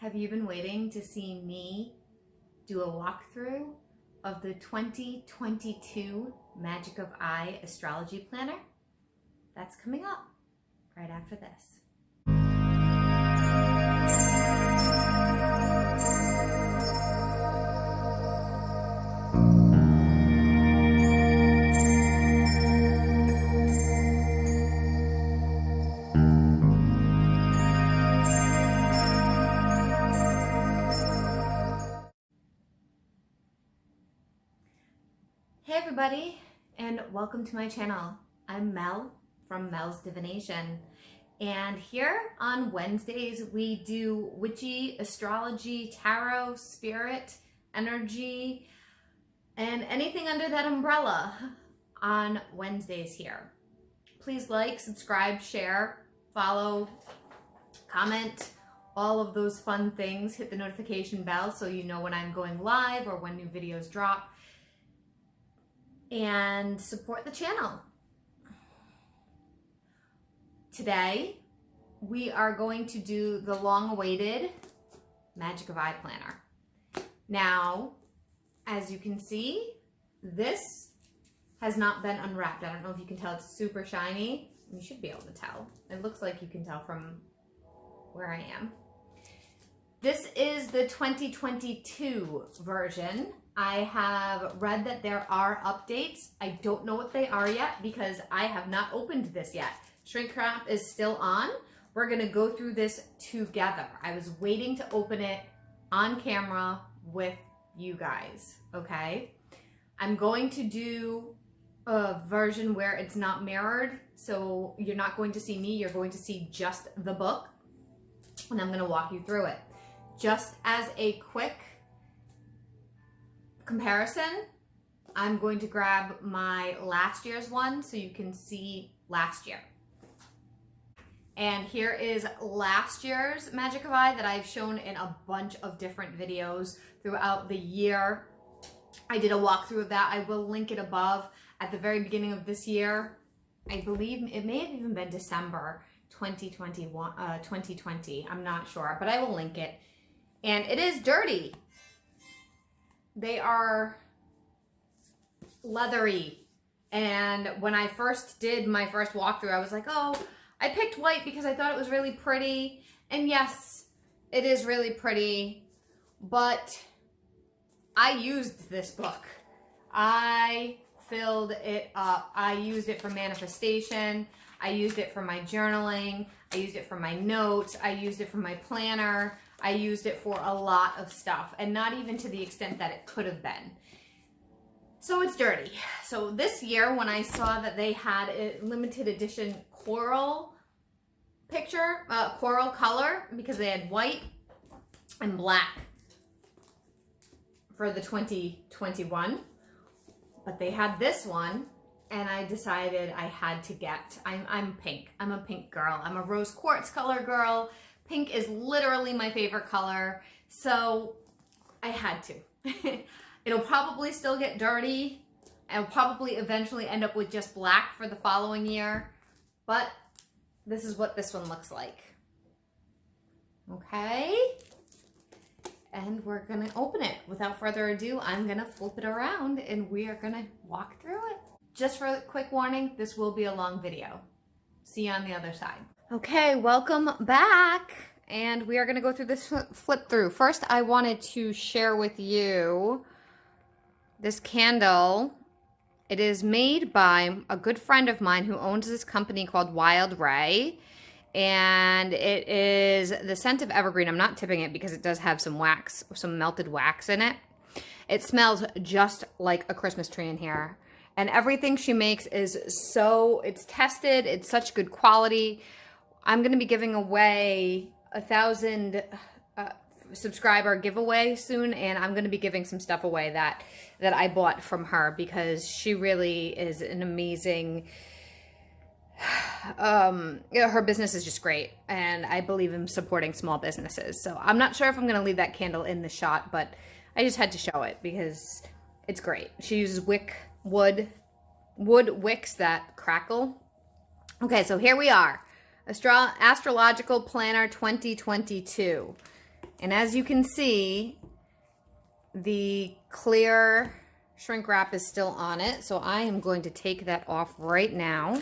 Have you been waiting to see me do a walkthrough of the 2022 Magic of I Astrology Planner? That's coming up right after this. Hey everybody, and welcome to my channel. I'm Mel from Mel's Divination, and here on Wednesdays we do witchy, astrology, tarot, spirit, energy, and anything under that umbrella on Wednesdays here. Please like, subscribe, share, follow, comment, all of those fun things. Hit the notification bell so you know when I'm going live or when new videos drop. And support the channel. Today, we are going to do the long-awaited Magic of I Planner. Now, as you can see, this has not been unwrapped. I don't know if you can tell, it's super shiny. You should be able to tell. It looks like you can tell from where I am. This is the 2022 version. I have read that there are updates. I don't know what they are yet because I have not opened this yet. Shrink wrap is still on. We're gonna go through this together. I was waiting to open it on camera with you guys, okay? I'm going to do a version where it's not mirrored, so you're not going to see me, you're going to see just the book, and I'm gonna walk you through it. Just as a quick comparison, I'm going to grab my last year's one so you can see last year. And here is last year's Magic of I that I've shown in a bunch of different videos throughout the year. I did a walkthrough of that. I will link it above. At the very beginning of this year, I believe it may have even been December 2020. I'm not sure, but I will link it. And it is dirty. They are leathery. And when I first did my first walkthrough, I was like, oh, I picked white because I thought it was really pretty. And yes, it is really pretty, but I used this book. I filled it up. I used it for manifestation. I used it for my journaling. I used it for my notes. I used it for my planner. I used it for a lot of stuff, and not even to the extent that it could have been. So it's dirty. So this year, when I saw that they had a limited edition coral picture, coral color, because they had white and black for the 2021, but they had this one, and I decided I had to get, I'm pink. I'm a pink girl. I'm a rose quartz color girl. Pink is literally my favorite color, so I had to. It'll probably still get dirty. I'll probably eventually end up with just black for the following year, but this is what this one looks like. Okay, and we're gonna open it. Without further ado, I'm gonna flip it around and we are gonna walk through it. Just for a quick warning, this will be a long video. See you on the other side. Okay, welcome back. And we are going to go through this flip through. First, I wanted to share with you this candle. It is made by a good friend of mine who owns this company called Wild Ray. And it is the scent of evergreen. I'm not tipping it because it does have some wax, some melted wax in it. It smells just like a Christmas tree in here. And everything she makes is it's tested. It's such good quality. I'm going to be giving away 1,000 subscriber giveaway soon, and I'm going to be giving some stuff away that I bought from her because she really is an amazing, her business is just great, and I believe in supporting small businesses. So I'm not sure if I'm going to leave that candle in the shot, but I just had to show it because it's great. She uses wood wicks that crackle. Okay, so here we are. Astrological Planner 2022. And as you can see, the clear shrink wrap is still on it. So I am going to take that off right now.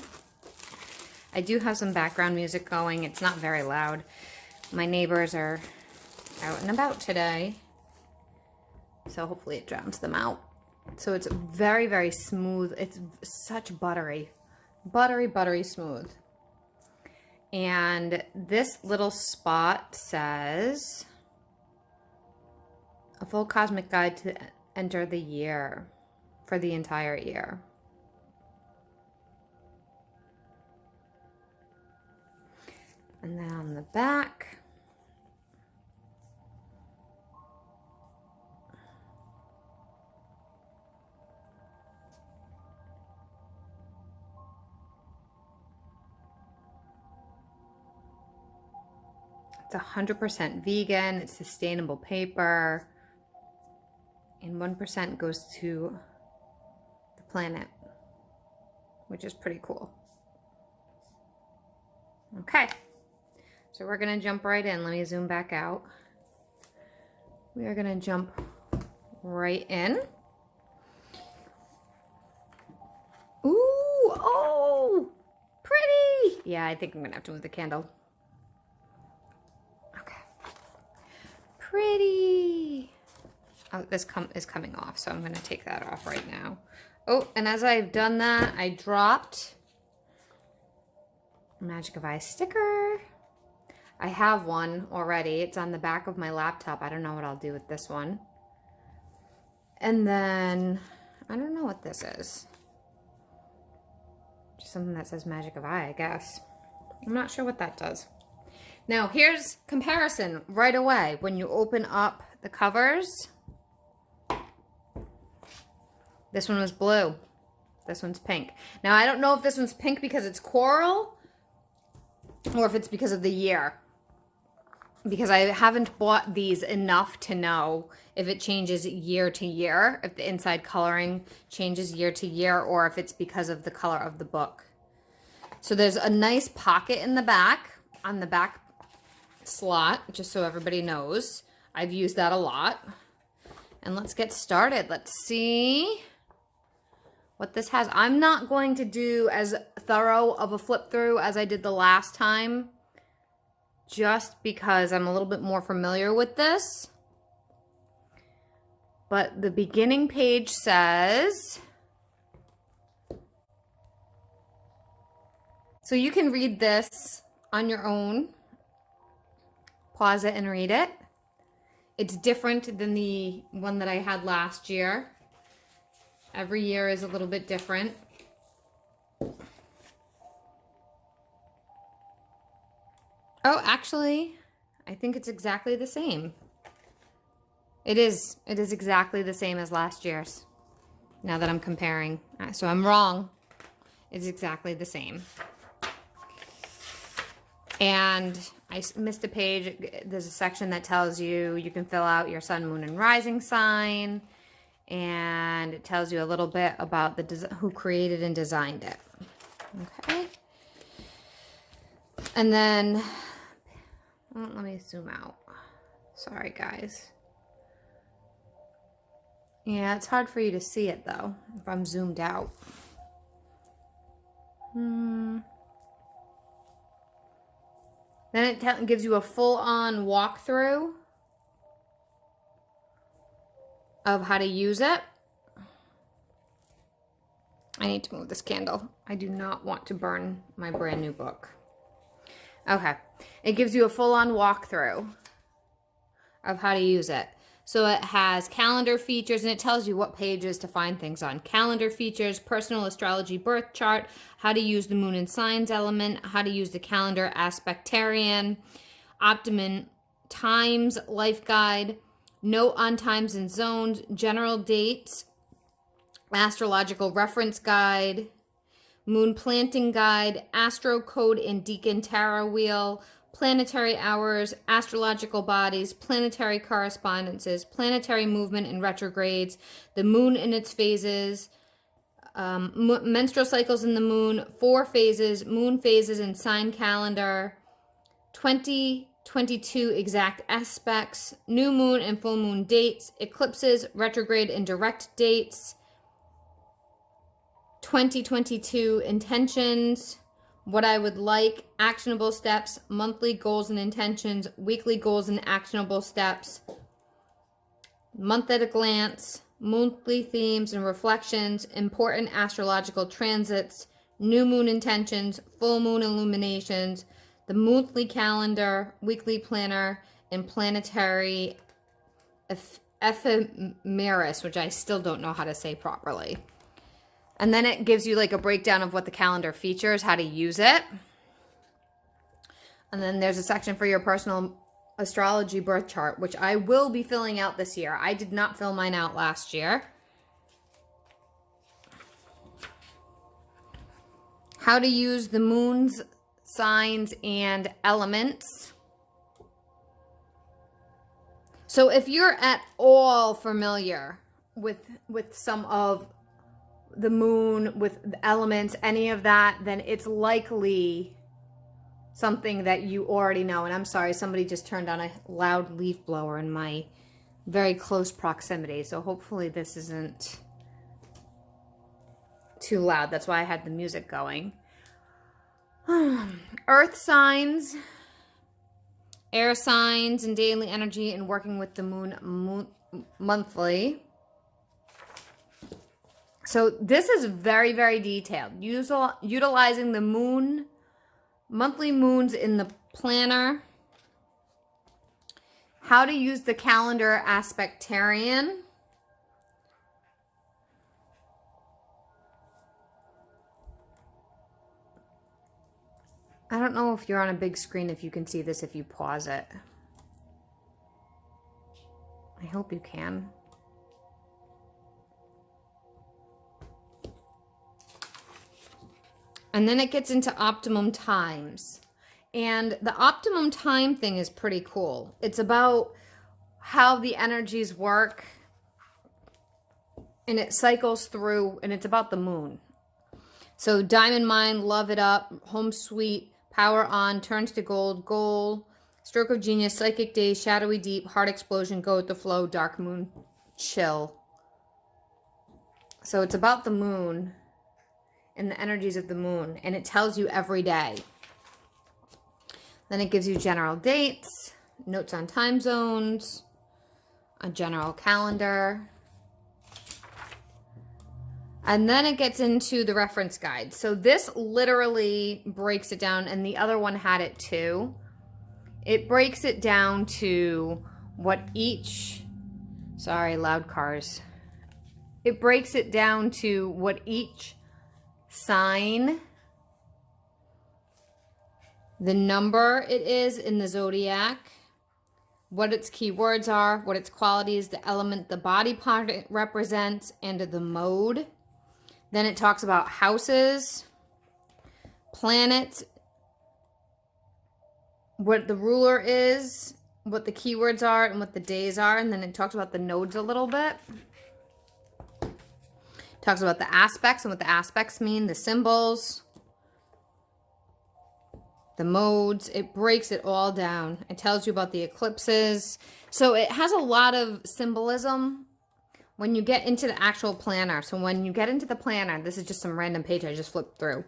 I do have some background music going. It's not very loud. My neighbors are out and about today, so hopefully it drowns them out. So it's very, very smooth. It's such buttery smooth. And this little spot says, a full cosmic guide to enter the year, for the entire year. And then on the back, it's 100% vegan, it's sustainable paper, and 1% goes to the planet, which is pretty cool. Okay. So we're going to jump right in. Let me zoom back out. We are going to jump right in. Ooh, oh, pretty. Yeah, I think I'm going to have to move the candle. Okay. Pretty. Oh, this is coming off, so I'm going to take that off right now. Oh, and as I've done that, I dropped a Magic of Eye sticker. I have one already. It's on the back of my laptop. I don't know what I'll do with this one. And then, I don't know what this is. Just something that says Magic of Eye, I guess. I'm not sure what that does. Now, here's comparison right away. When you open up the covers, this one was blue. This one's pink. Now, I don't know if this one's pink because it's coral or if it's because of the year. Because I haven't bought these enough to know if it changes year to year, if the inside coloring changes year to year, or if it's because of the color of the book. So there's a nice pocket in the back, on the back slot, just so everybody knows. I've used that a lot. And let's get started. Let's see what this has. I'm not going to do as thorough of a flip through as I did the last time, just because I'm a little bit more familiar with this. But the beginning page says, so you can read this on your own. Pause it and read it. It's different than the one that I had last year. Every year is a little bit different. Oh, actually, I think it's exactly the same. It is exactly the same as last year's, now that I'm comparing. So I'm wrong. It's exactly the same. And I missed a page. There's a section that tells you can fill out your sun, moon, and rising sign. And it tells you a little bit about who created and designed it. Okay. And then, let me zoom out. Sorry, guys. Yeah, it's hard for you to see it, though, if I'm zoomed out. Then it gives you a full-on walkthrough of how to use it. I need to move this candle. I do not want to burn my brand new book. Okay. It gives you a full-on walkthrough of how to use it. So it has calendar features, and it tells you what pages to find things on. Calendar features, personal astrology birth chart, how to use the moon and signs element, how to use the calendar aspectarian, optimum times, life guide, note on times and zones, general dates, astrological reference guide, moon planting guide, astro code and deacon tarot wheel, planetary hours, astrological bodies, planetary correspondences, planetary movement and retrogrades, the moon in its phases, menstrual cycles in the moon, 4 phases, moon phases and sign calendar, 20, 22 exact aspects, new moon and full moon dates, eclipses, retrograde and direct dates, 2022 intentions, what I would like, actionable steps, monthly goals and intentions, weekly goals and actionable steps, month at a glance, monthly themes and reflections, important astrological transits, new moon intentions, full moon illuminations, the monthly calendar, weekly planner, and planetary ephemeris, which I still don't know how to say properly. And then it gives you like a breakdown of what the calendar features, how to use it. And then there's a section for your personal astrology birth chart, which I will be filling out this year. I did not fill mine out last year. How to use the moon's signs and elements. So if you're at all familiar with some of the moon, with the elements, any of that, then it's likely something that you already know. And I'm sorry, somebody just turned on a loud leaf blower in my very close proximity. So hopefully this isn't too loud. That's why I had the music going. Earth signs, air signs, and daily energy, and working with the moon monthly. So this is very, very detailed. Utilizing the monthly moons in the planner. How to use the calendar aspectarian. I don't know if you're on a big screen, if you can see this, if you pause it. I hope you can. And then it gets into optimum times. And the optimum time thing is pretty cool. It's about how the energies work. And it cycles through, and it's about the moon. So diamond mine, love it up, home sweet, power on, turns to gold, goal, stroke of genius, psychic days, shadowy deep, heart explosion, go with the flow, dark moon, chill. So it's about the moon and the energies of the moon, and it tells you every day. Then it gives you general dates, notes on time zones, a general calendar. And then it gets into the reference guide. So this literally breaks it down, and the other one had it too. It breaks it down to what each, sorry, loud cars. It breaks it down to what each sign, the number it is in the zodiac, what its keywords are, what its qualities, the element the body part it represents, and the mode. Then it talks about houses, planets, what the ruler is, what the keywords are, and what the days are. And then it talks about the nodes a little bit. Talks about the aspects and what the aspects mean, the symbols, the modes. It breaks it all down. It tells you about the eclipses. So it has a lot of symbolism when you get into the actual planner. So when you get into the planner, this is just some random page I just flipped through.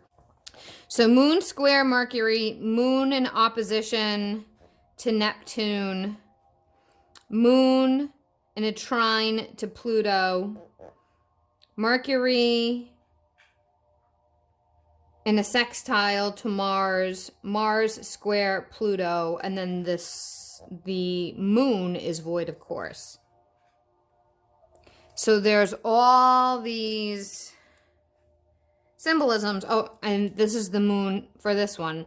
So moon square Mercury, moon in opposition to Neptune, moon in a trine to Pluto, Mercury in a sextile to Mars, Mars square Pluto, and then the moon is void, of course. So there's all these symbolisms. Oh, and this is the moon for this one.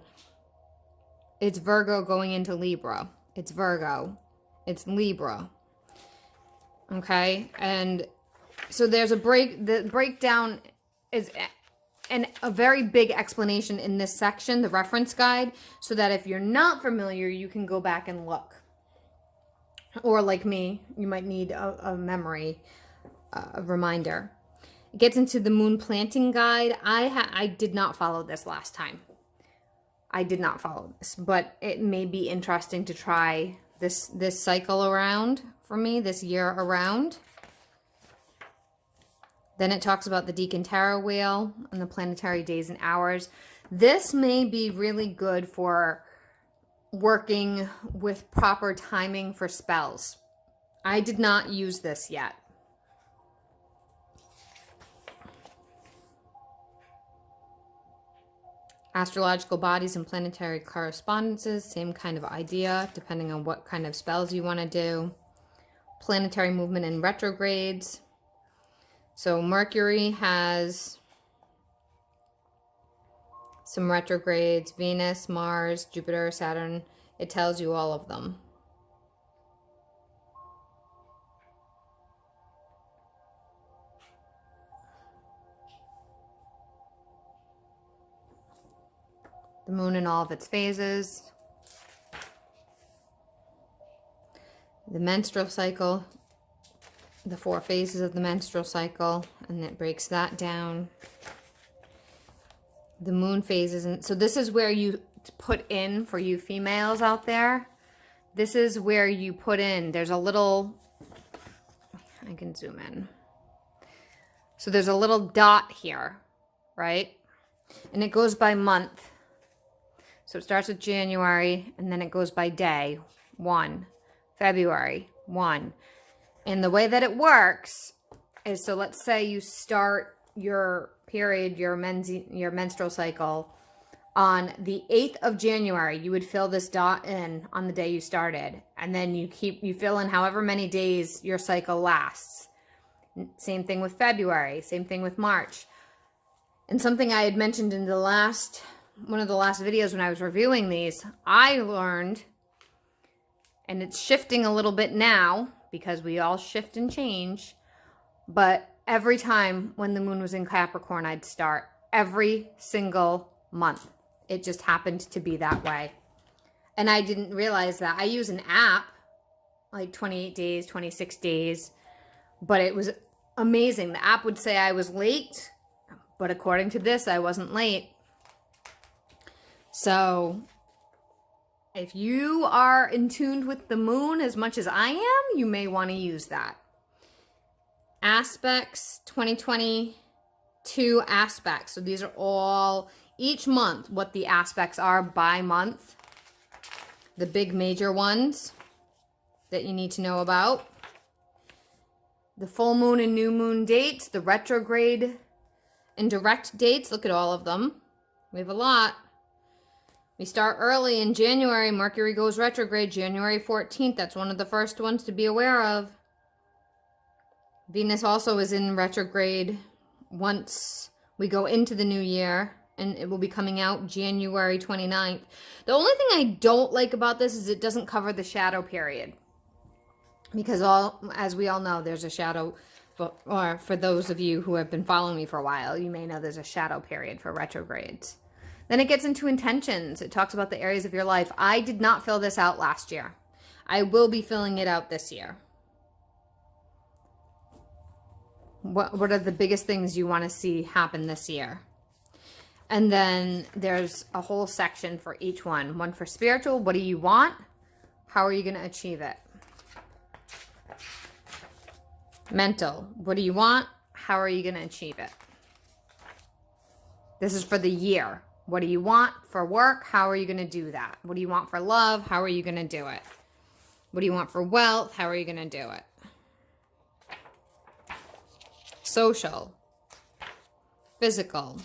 It's Virgo going into Libra. It's Virgo. It's Libra. Okay? And so there's the breakdown is a very big explanation in this section, the reference guide, so that if you're not familiar, you can go back and look. Or like me, you might need a memory a reminder. It gets into the moon planting guide. I did not follow this last time. I did not follow this, but it may be interesting to try this cycle around for me, this year around. Then it talks about the Deacon Tarot Wheel and the planetary days and hours. This may be really good for working with proper timing for spells. I did not use this yet. Astrological bodies and planetary correspondences, same kind of idea, depending on what kind of spells you want to do. Planetary movement and retrogrades. So Mercury has some retrogrades, Venus, Mars, Jupiter, Saturn. It tells you all of them. The moon in all of its phases. The menstrual cycle. The 4 phases of the menstrual cycle. And it breaks that down. The moon phases. And so this is where you put in, for you females out there, this is where you put in, there's a little, I can zoom in. So there's a little dot here, right? And it goes by month. So it starts with January, and then it goes by day, 1. February, 1. And the way that it works is, so let's say you start your period, your menstrual cycle on the 8th of January. You would fill this dot in on the day you started. And then you fill in however many days your cycle lasts. Same thing with February, same thing with March. And something I had mentioned in one of the last videos when I was reviewing these, I learned, and it's shifting a little bit now because we all shift and change, but every time when the moon was in Capricorn, I'd start every single month. It just happened to be that way. And I didn't realize that. I use an app, like 28 days, 26 days, but it was amazing. The app would say I was late, but according to this, I wasn't late. So if you are in tune with the moon as much as I am, you may want to use that. Aspects, 2022 aspects. So these are all, each month, what the aspects are by month. The big major ones that you need to know about. The full moon and new moon dates, the retrograde and direct dates. Look at all of them. We have a lot. We start early in January. Mercury goes retrograde January 14th. That's one of the first ones to be aware of. Venus also is in retrograde once we go into the new year, and it will be coming out January 29th. The only thing I don't like about this is it doesn't cover the shadow period. Because as we all know, there's a shadow, or for those of you who have been following me for a while, you may know there's a shadow period for retrogrades. Then it gets into intentions. It talks about the areas of your life. I did not fill this out last year. I will be filling it out this year. What are the biggest things you want to see happen this year? And then there's a whole section for each one. One for spiritual. What do you want? How are you going to achieve it? Mental. What do you want? How are you going to achieve it? This is for the year. What do you want for work? How are you going to do that? What do you want for love? How are you going to do it? What do you want for wealth? How are you going to do it? Social, physical,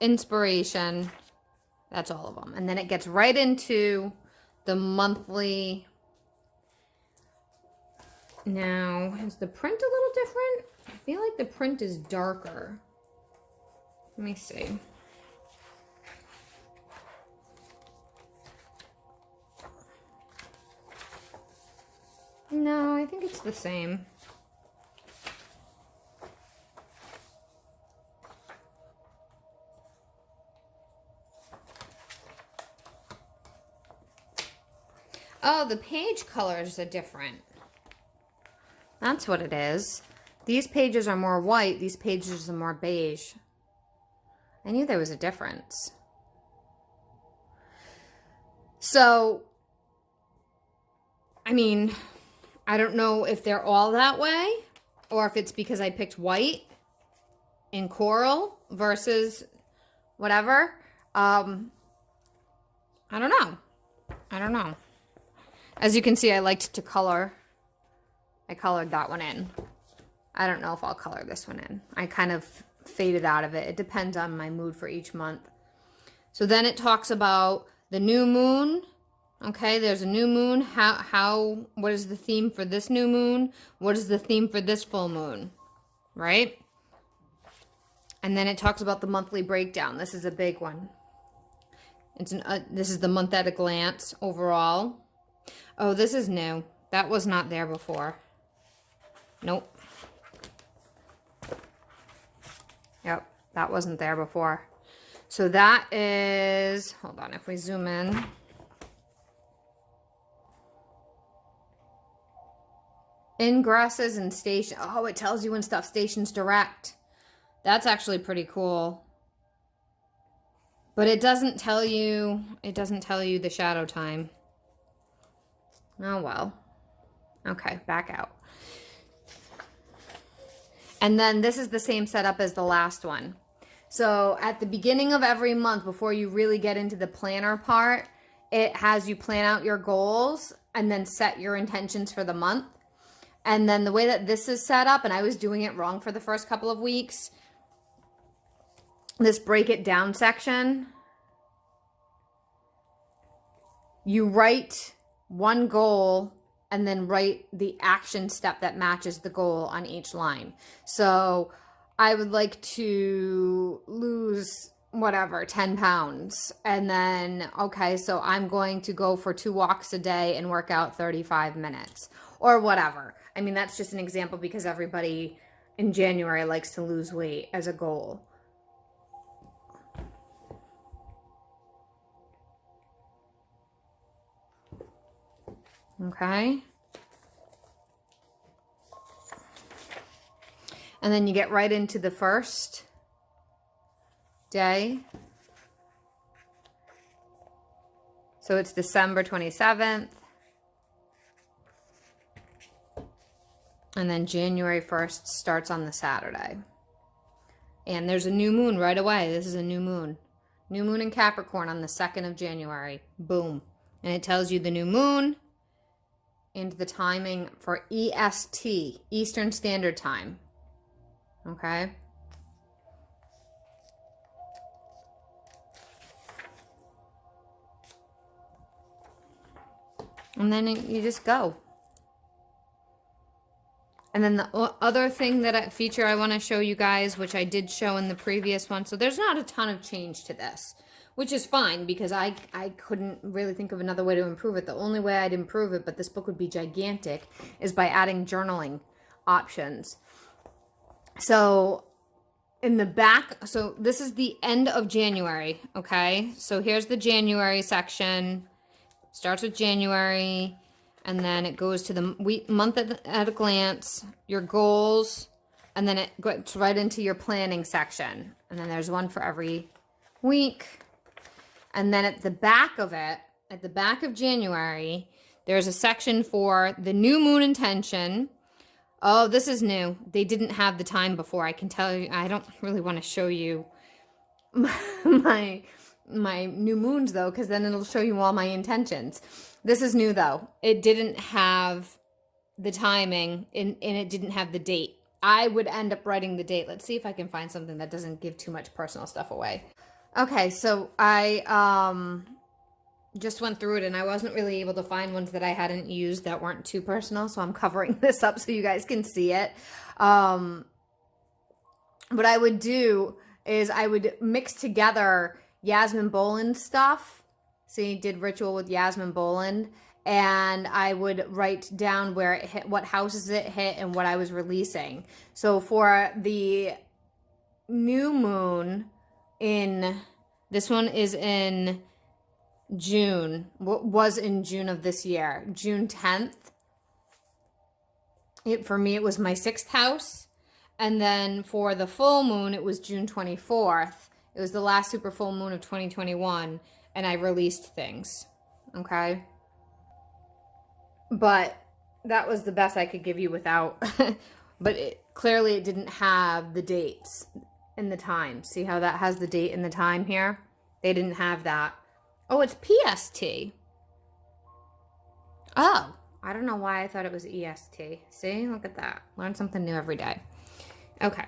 inspiration. That's all of them. And then it gets right into the monthly. Now, is the print a little different? I feel like the print is darker. Let me see. No, I think it's the same. Oh, the page colors are different. That's what it is. These pages are more white. These pages are more beige. I knew there was a difference. So, I mean, I don't know if they're all that way or if it's because I picked white in coral versus whatever. I don't know. I don't know. As you can see, I liked to color. I colored that one in. I don't know if I'll color this one in. I kind of faded out of it. It depends on my mood for each month. So then it talks about the new moon. Okay, there's a new moon. What is the theme for this new moon? What is the theme for this full moon? Right? And then it talks about the monthly breakdown. This is a big one. This is the month at a glance overall. Oh, this is new. That was not there before. Nope. Yep, that wasn't there before. So that is, hold on, if we zoom in. Ingresses and station. Oh, it tells you when stuff stations direct. That's actually pretty cool. But it doesn't tell you the shadow time. Oh, well. Okay, back out. And then this is the same setup as the last one. So at the beginning of every month, before you really get into the planner part, it has you plan out your goals and then set your intentions for the month. And then the way that this is set up, and I was doing it wrong for the first couple of weeks, this break it down section, you write one goal and then write the action step that matches the goal on each line. So I would like to lose whatever, 10 pounds. And then, okay, so I'm going to go for 2 walks a day and work out 35 minutes or whatever. I mean, that's just an example because everybody in January likes to lose weight as a goal. Okay. And then you get right into the first day. So it's December 27th. And then January 1st starts on the Saturday. And there's a new moon right away. This is a new moon. New moon in Capricorn on the 2nd of January. Boom. And it tells you the new moon and the timing for EST, Eastern Standard Time. Okay. And then you just go. And then the other thing feature I want to show you guys, which I did show in the previous one. So there's not a ton of change to this, which is fine because I couldn't really think of another way to improve it. The only way I'd improve it, but this book would be gigantic, is by adding journaling options. So in the back, so this is the end of January, okay? So here's the January section. Starts with January, and then it goes to the month at a glance, your goals, and then it goes right into your planning section. And then there's one for every week. And then at the back of it, at the back of January, there's a section for the new moon intention. Oh, this is new. They didn't have the time before. I can tell you, I don't really want to show you my new moons though, because then it'll show you all my intentions. This is new though. It didn't have the timing and it didn't have the date. I would end up writing the date. Let's see if I can find something that doesn't give too much personal stuff away. Okay, so I just went through it and I wasn't really able to find ones that I hadn't used that weren't too personal, so I'm covering this up so you guys can see it. What I would do is I would mix together Yasmin Boland stuff. See, did ritual with Yasmin Boland, and I would write down where it hit, what houses it hit, and what I was releasing. So for the new moon this one is in June, was in June of this year, June 10th. For me, it was my 6th house. And then for the full moon, it was June 24th. It was the last super full moon of 2021, and I released things. okay? But that was the best I could give you without, but clearly it didn't have the dates and the time. See how that has the date and the time here? They didn't have that. Oh, it's PST. Oh, I don't know why I thought it was EST. See, look at that. Learn something new every day. Okay.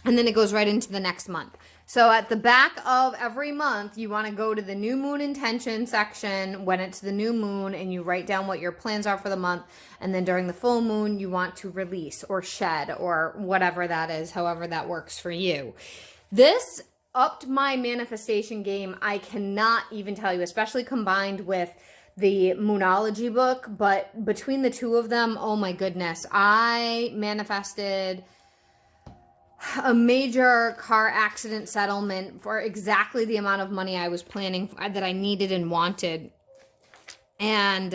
And then it goes right into the next month. So at the back of every month, you want to go to the new moon intention section when it's the new moon, and you write down what your plans are for the month. And then during the full moon, you want to release or shed or whatever that is, however that works for you. This upped my manifestation game. I cannot even tell you, especially combined with the Moonology book. But between the two of them, oh my goodness, I manifested a major car accident settlement for exactly the amount of money I was planning that I needed and wanted, and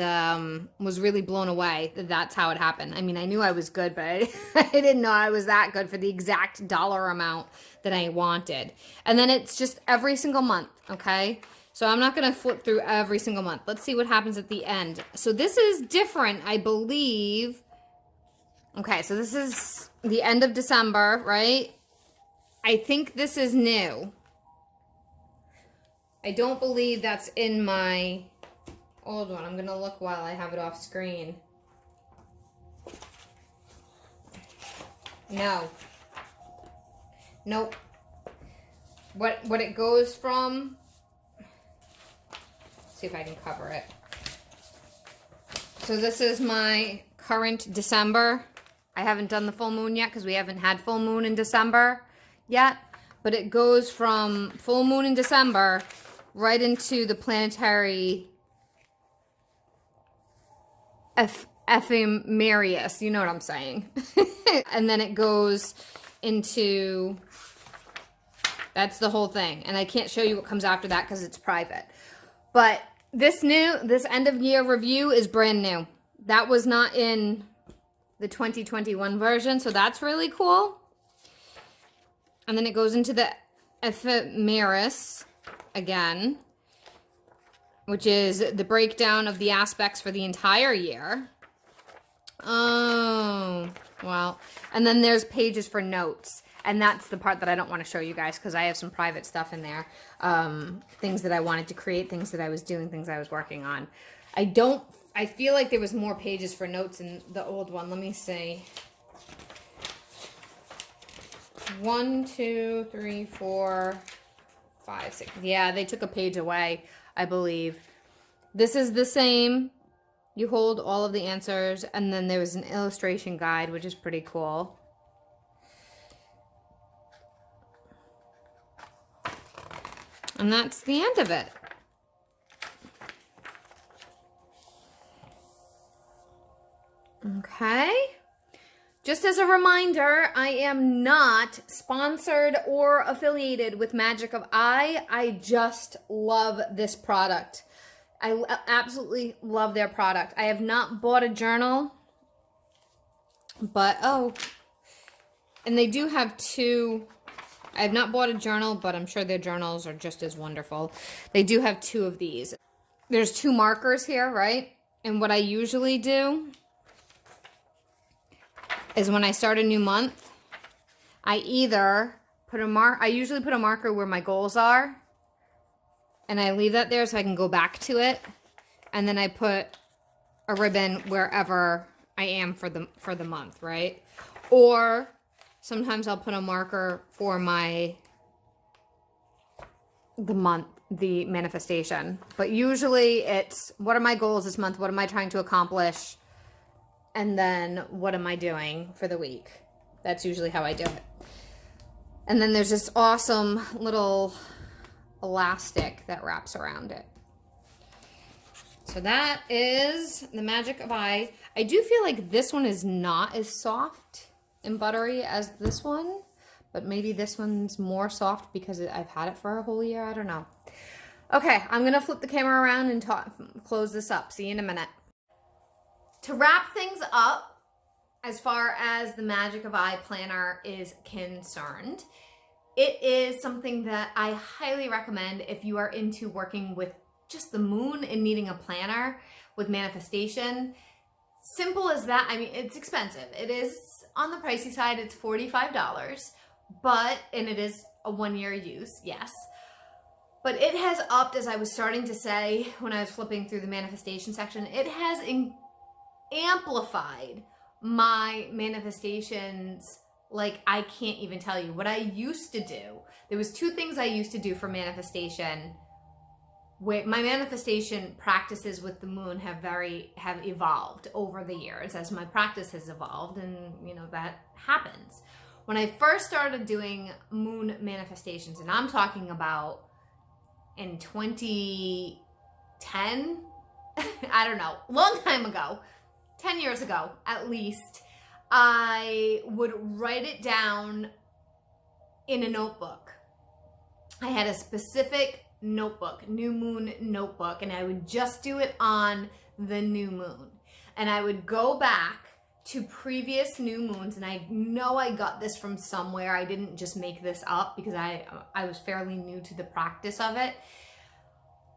was really blown away that that's how it happened. I mean, I knew I was good, but I didn't know I was that good for the exact dollar amount that I wanted. And then it's just every single month, okay? So I'm not going to flip through every single month. Let's see what happens at the end. So this is different, I believe. Okay, so this is the end of December, right? I think this is new. I don't believe that's in my old one. I'm going to look while I have it off screen. No. Nope. What it goes from... Let's see if I can cover it. So this is my current December. I haven't done the full moon yet because we haven't had full moon in December yet. But it goes from full moon in December right into the planetary ephemeris. You know what I'm saying. And then it goes into... That's the whole thing. And I can't show you what comes after that because it's private. But this end of year review is brand new. That was not in the 2021 version, so that's really cool. And then it goes into the ephemeris again, which is the breakdown of the aspects for the entire year. Oh, well. And then there's pages for notes. And that's the part that I don't want to show you guys because I have some private stuff in there. Things that I wanted to create, things that I was doing, things I was working on. I feel like there was more pages for notes in the old one. Let me see. 1, 2, 3, 4, 5, 6. Yeah, they took a page away, I believe. This is the same. You hold all of the answers, and then there was an illustration guide, which is pretty cool. And that's the end of it. Okay. Just as a reminder, I am not sponsored or affiliated with Magic of I. I just love this product. I absolutely love their product. I have not bought a journal, but, and they do have two. I have not bought a journal, but I'm sure their journals are just as wonderful. They do have two of these. There's two markers here, right? And what I usually do is when I start a new month, I either put I usually put a marker where my goals are, and I leave that there so I can go back to it, and then I put a ribbon wherever I am for the month, right? Or sometimes I'll put a marker for the manifestation. But usually it's, what are my goals this month? What am I trying to accomplish? And then what am I doing for the week? That's usually how I do it. And then there's this awesome little elastic that wraps around it. So that is the Magic of I. I do feel like this one is not as soft and buttery as this one, but maybe this one's more soft because I've had it for a whole year. I don't know. Okay, I'm going to flip the camera around and close this up. See you in a minute. To wrap things up, as far as the Magic of I planner is concerned, it is something that I highly recommend if you are into working with just the moon and needing a planner with manifestation. Simple as that. I mean, it's expensive. It is on the pricey side. It's $45, and it is a 1-year use, yes. But it has upped, as I was starting to say when I was flipping through the manifestation section, it has amplified my manifestations like I can't even tell you. What I used to do, there was 2 things I used to do for manifestation. My manifestation practices with the moon have evolved over the years as my practice has evolved, and that happens. When I first started doing moon manifestations, and I'm talking about in 2010, I don't know, long time ago, 10 years ago at least, I would write it down in a notebook. I had a specific notebook, new moon notebook, and I would just do it on the new moon. And I would go back to previous new moons, and I know I got this from somewhere. I didn't just make this up because I was fairly new to the practice of it.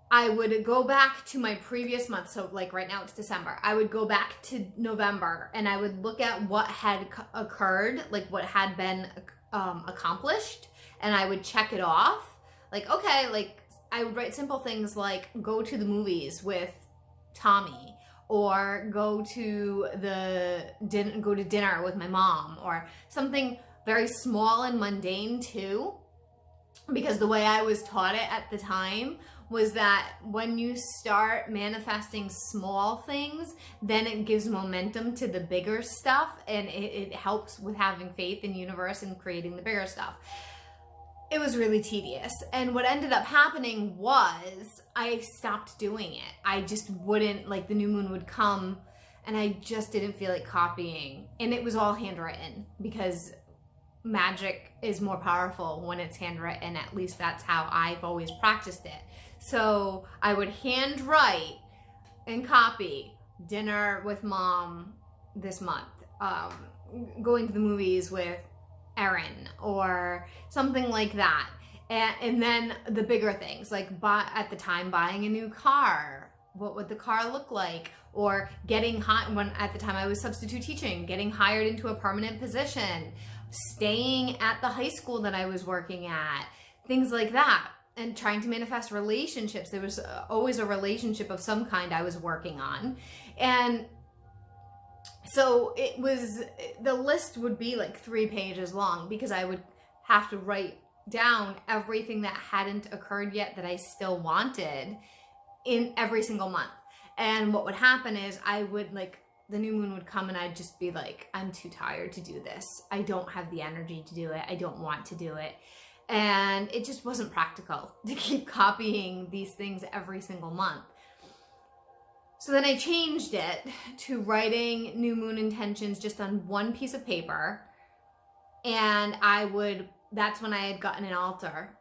I would go back to my previous month. So like right now it's December. I would go back to November and I would look at what had occurred, like what had been accomplished, and I would check it off. Like, okay, like I would write simple things like go to the movies with Tommy, or go to dinner with my mom, or something very small and mundane too. Because the way I was taught it at the time was that when you start manifesting small things, then it gives momentum to the bigger stuff, and it helps with having faith in the universe and creating the bigger stuff. It was really tedious. And what ended up happening was I stopped doing it. I just wouldn't, like the new moon would come and I just didn't feel like copying. And it was all handwritten because magic is more powerful when it's handwritten. At least that's how I've always practiced it. So I would handwrite and copy dinner with mom this month, going to the movies with Erin, or something like that. And then the bigger things, like at the time buying a new car, what would the car look like? Or getting at the time I was substitute teaching, getting hired into a permanent position, staying at the high school that I was working at, things like that. And trying to manifest relationships. There was always a relationship of some kind I was working on. And so the list would be like 3 pages long because I would have to write down everything that hadn't occurred yet that I still wanted in every single month. And what would happen is the new moon would come and I'd just be like, I'm too tired to do this. I don't have the energy to do it. I don't want to do it. And it just wasn't practical to keep copying these things every single month. So then I changed it to writing new moon intentions just on one piece of paper. And that's when I had gotten an altar.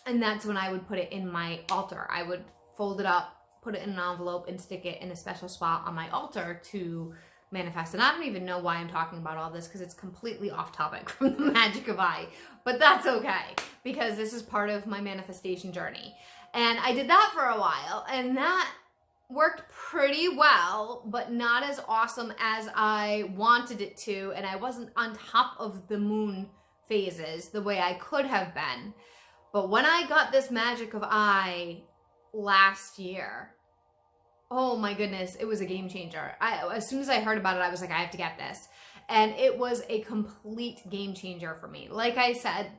And that's when I would put it in my altar. I would fold it up, put it in an envelope, and stick it in a special spot on my altar to manifest. And I don't even know why I'm talking about all this because it's completely off topic from the magic of I, but that's okay because this is part of my manifestation journey. And I did that for a while, and that worked pretty well, but not as awesome as I wanted it to, and I wasn't on top of the moon phases the way I could have been. But when I got this magic of I last year, oh my goodness, it was a game changer. As soon as I heard about it, I was like, I have to get this. And it was a complete game changer for me. Like I said,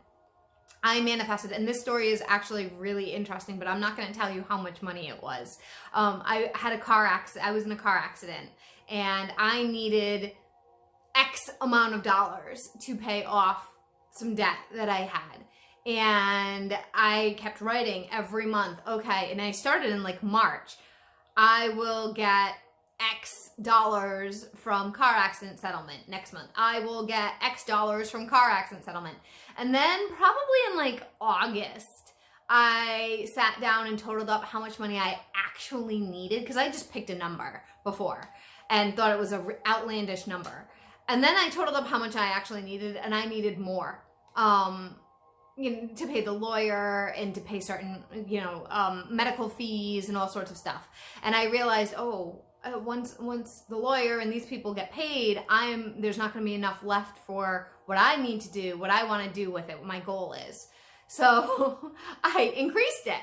I manifested, and this story is actually really interesting, but I'm not going to tell you how much money it was. I had a car accident. I was in a car accident, and I needed X amount of dollars to pay off some debt that I had. And I kept writing every month. Okay, and I started in like March. I will get X dollars from car accident settlement next month. I will get X dollars from car accident settlement. And then probably in like August, I sat down and totaled up how much money I actually needed, because I just picked a number before and thought it was an outlandish number. And then I totaled up how much I actually needed, and I needed more. to pay the lawyer and to pay certain, medical fees and all sorts of stuff. And I realized, once the lawyer and these people get paid, there's not going to be enough left for what I need to do, what I want to do with it, what my goal is. So I increased it.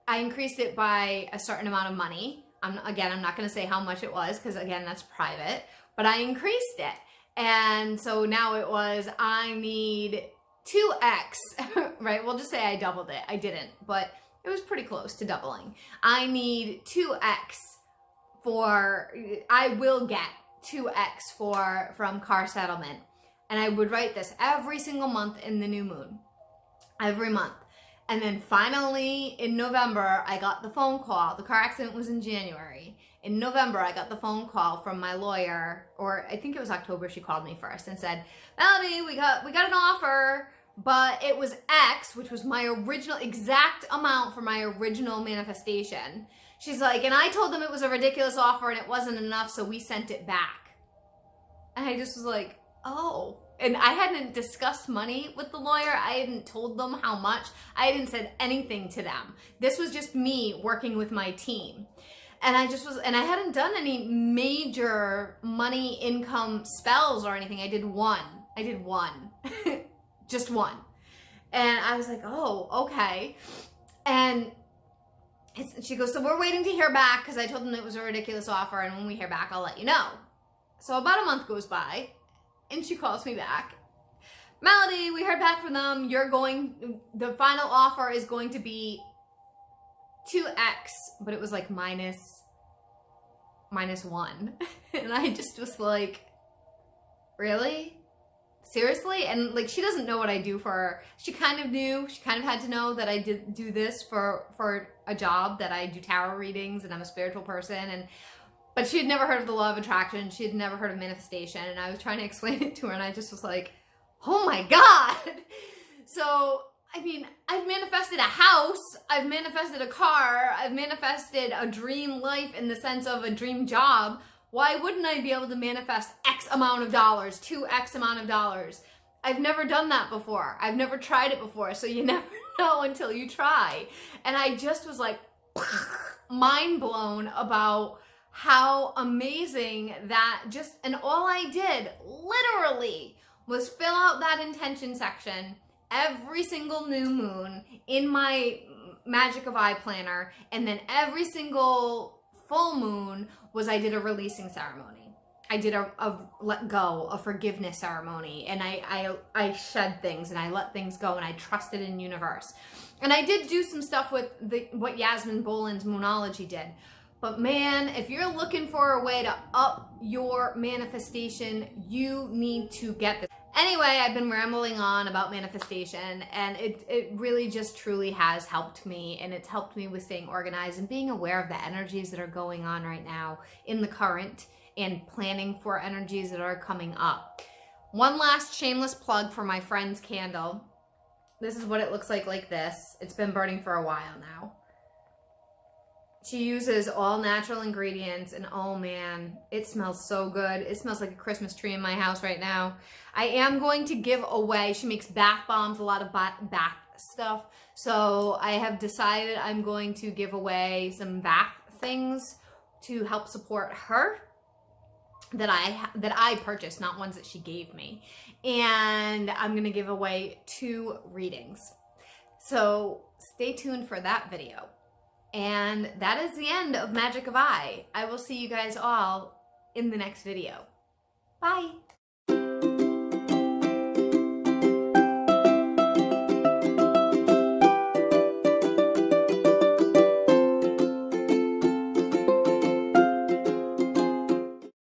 I increased it by a certain amount of money. I'm not going to say how much it was because, again, that's private. But I increased it. And so now it was, I need 2x, right? We'll just say I doubled it. I didn't, but it was pretty close to doubling. I need 2x I will get 2x from car settlement. And I would write this every single month in the new moon. Every month. And then finally in November, I got the phone call. The car accident was in January. In November, I got the phone call from my lawyer, or I think it was October, she called me first and said, Melody, we got an offer, but it was X, which was my original exact amount for my original manifestation. She's like, and I told them it was a ridiculous offer and it wasn't enough, so we sent it back. And I just was like, oh. And I hadn't discussed money with the lawyer. I hadn't told them how much. I hadn't said anything to them. This was just me working with my team. And I hadn't done any major money income spells or anything. I did one. Just one. And I was like, oh, okay. And she goes, so we're waiting to hear back because I told them it was a ridiculous offer. And when we hear back, I'll let you know. So about a month goes by. And she calls me back. Melody, we heard back from them. The final offer is going to be 2x, but it was like minus 1. And I just was like, really? Seriously? And like, she doesn't know what I do for her. She kind of knew. She kind of had to know that I did do this for a job, that I do tarot readings and I'm a spiritual person. But she had never heard of the law of attraction. She had never heard of manifestation. And I was trying to explain it to her and I just was like, oh my God. So, I mean, I've manifested a house. I've manifested a car. I've manifested a dream life in the sense of a dream job. Why wouldn't I be able to manifest X amount of dollars, 2X amount of dollars? I've never done that before. I've never tried it before. So you never know until you try. And I just was like mind blown about how amazing that and all I did literally was fill out that intention section every single new moon in my Magic of I planner, and then every single full moon I did a releasing ceremony. I did a let go, a forgiveness ceremony, and I shed things and I let things go and I trusted in universe. And I did do some stuff with what Yasmin Boland's Moonology did. But man, if you're looking for a way to up your manifestation, you need to get this. Anyway, I've been rambling on about manifestation, and it really just truly has helped me, and it's helped me with staying organized and being aware of the energies that are going on right now in the current and planning for energies that are coming up. One last shameless plug for my friend's candle. This is what it looks like this. It's been burning for a while now. She uses all natural ingredients, and oh man, it smells so good. It smells like a Christmas tree in my house right now. I am going to give away, she makes bath bombs, a lot of bath stuff. So I have decided I'm going to give away some bath things to help support her that I purchased, not ones that she gave me. And I'm going to give away 2 readings. So stay tuned for that video. And that is the end of Magic of I. I will see you guys all in the next video. Bye.